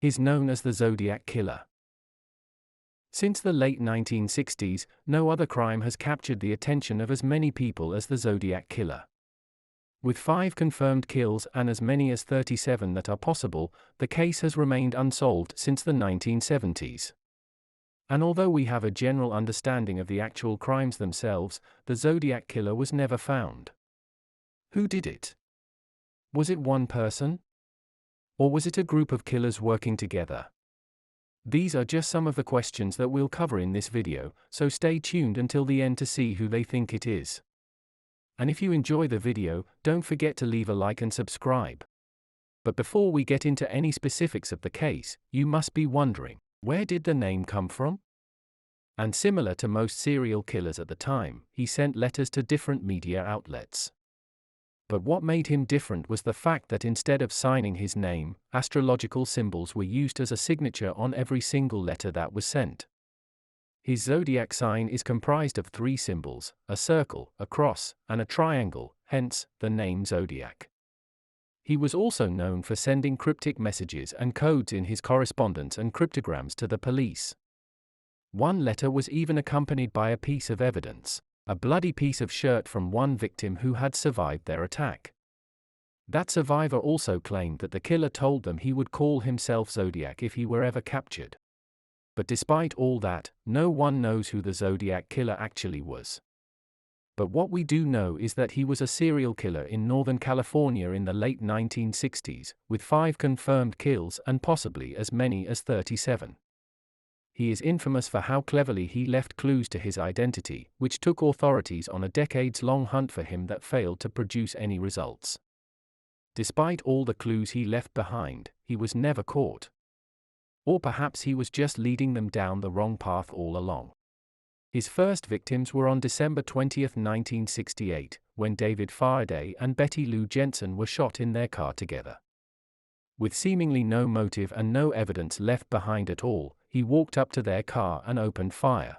is known as the Zodiac Killer. Since the late 1960s, no other crime has captured the attention of as many people as the Zodiac Killer. With 5 confirmed kills and as many as 37 that are possible, the case has remained unsolved since the 1970s. And although we have a general understanding of the actual crimes themselves, the Zodiac Killer was never found. Who did it? Was it one person? Or was it a group of killers working together? These are just some of the questions that we'll cover in this video, so stay tuned until the end to see who they think it is. And if you enjoy the video, don't forget to leave a like and subscribe. But before we get into any specifics of the case, you must be wondering, where did the name come from? And similar to most serial killers at the time, he sent letters to different media outlets. But what made him different was the fact that instead of signing his name, astrological symbols were used as a signature on every single letter that was sent. His zodiac sign is comprised of 3 symbols, a circle, a cross, and a triangle, hence the name Zodiac. He was also known for sending cryptic messages and codes in his correspondence and cryptograms to the police. One letter was even accompanied by a piece of evidence, a bloody piece of shirt from one victim who had survived their attack. That survivor also claimed that the killer told them he would call himself Zodiac if he were ever captured. But despite all that, no one knows who the Zodiac Killer actually was. But what we do know is that he was a serial killer in Northern California in the late 1960s, with 5 confirmed kills and possibly as many as 37. He is infamous for how cleverly he left clues to his identity, which took authorities on a decades-long hunt for him that failed to produce any results. Despite all the clues he left behind, he was never caught. Or perhaps he was just leading them down the wrong path all along. His first victims were on December 20, 1968, when David Faraday and Betty Lou Jensen were shot in their car together. With seemingly no motive and no evidence left behind at all, he walked up to their car and opened fire.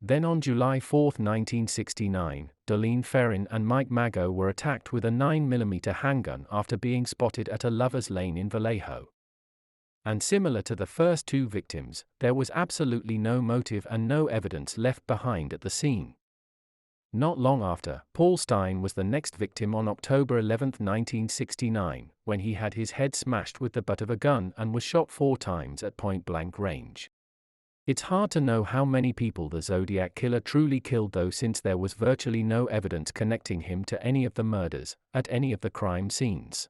Then on July 4, 1969, Darlene Ferrin and Mike Mago were attacked with a 9mm handgun after being spotted at a lover's lane in Vallejo. And similar to the first 2 victims, there was absolutely no motive and no evidence left behind at the scene. Not long after, Paul Stine was the next victim on October 11, 1969, when he had his head smashed with the butt of a gun and was shot 4 times at point-blank range. It's hard to know how many people the Zodiac Killer truly killed, though, since there was virtually no evidence connecting him to any of the murders, at any of the crime scenes.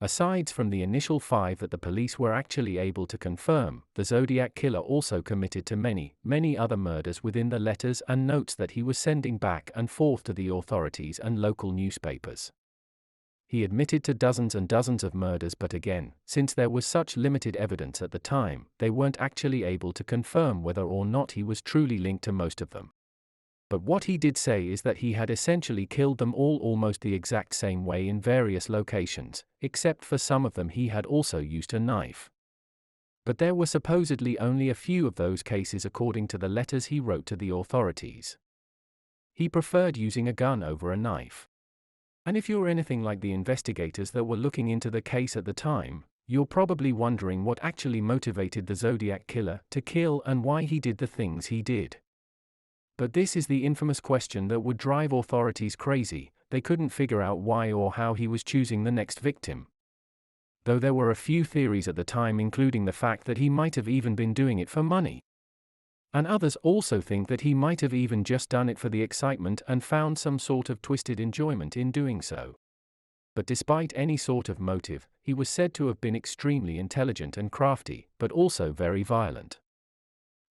Aside from the initial 5 that the police were actually able to confirm, the Zodiac Killer also committed to many, many other murders within the letters and notes that he was sending back and forth to the authorities and local newspapers. He admitted to dozens and dozens of murders, but again, since there was such limited evidence at the time, they weren't actually able to confirm whether or not he was truly linked to most of them. But what he did say is that he had essentially killed them all almost the exact same way in various locations, except for some of them he had also used a knife. But there were supposedly only a few of those cases according to the letters he wrote to the authorities. He preferred using a gun over a knife. And if you're anything like the investigators that were looking into the case at the time, you're probably wondering what actually motivated the Zodiac Killer to kill and why he did the things he did. But this is the infamous question that would drive authorities crazy. They couldn't figure out why or how he was choosing the next victim. Though there were a few theories at the time, including the fact that he might have even been doing it for money. And others also think that he might have even just done it for the excitement and found some sort of twisted enjoyment in doing so. But despite any sort of motive, he was said to have been extremely intelligent and crafty, but also very violent.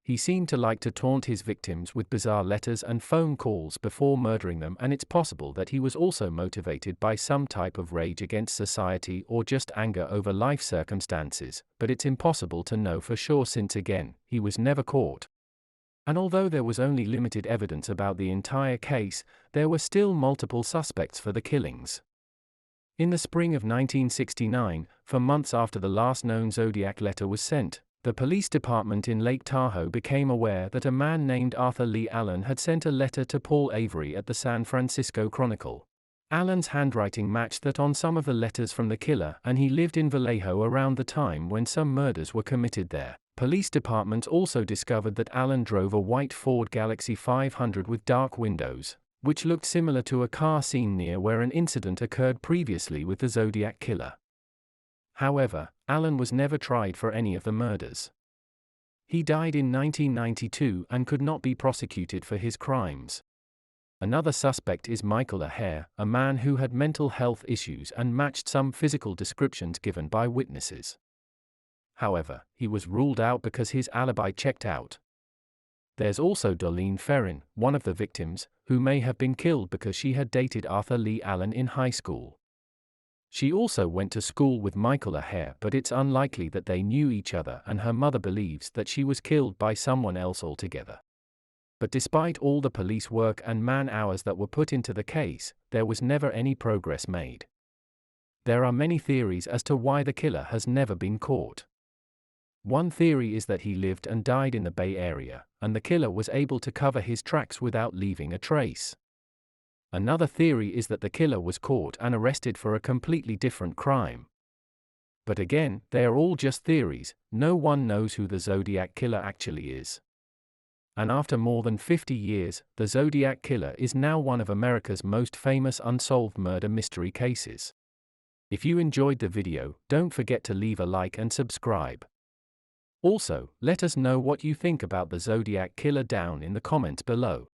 He seemed to like to taunt his victims with bizarre letters and phone calls before murdering them, and it's possible that he was also motivated by some type of rage against society or just anger over life circumstances, but it's impossible to know for sure since, again, he was never caught. And although there was only limited evidence about the entire case, there were still multiple suspects for the killings. In the spring of 1969, for months after the last known Zodiac letter was sent, the police department in Lake Tahoe became aware that a man named Arthur Lee Allen had sent a letter to Paul Avery at the San Francisco Chronicle. Alan's handwriting matched that on some of the letters from the killer, and he lived in Vallejo around the time when some murders were committed there. Police departments also discovered that Alan drove a white Ford Galaxy 500 with dark windows, which looked similar to a car seen near where an incident occurred previously with the Zodiac Killer. However, Alan was never tried for any of the murders. He died in 1992 and could not be prosecuted for his crimes. Another suspect is Michael O'Hare, a man who had mental health issues and matched some physical descriptions given by witnesses. However, he was ruled out because his alibi checked out. There's also Darlene Ferrin, one of the victims, who may have been killed because she had dated Arthur Lee Allen in high school. She also went to school with Michael O'Hare, but it's unlikely that they knew each other, and her mother believes that she was killed by someone else altogether. But despite all the police work and man-hours that were put into the case, there was never any progress made. There are many theories as to why the killer has never been caught. One theory is that he lived and died in the Bay Area, and the killer was able to cover his tracks without leaving a trace. Another theory is that the killer was caught and arrested for a completely different crime. But again, they are all just theories. No one knows who the Zodiac Killer actually is. And after more than 50 years, the Zodiac Killer is now one of America's most famous unsolved murder mystery cases. If you enjoyed the video, don't forget to leave a like and subscribe. Also, let us know what you think about the Zodiac Killer down in the comments below.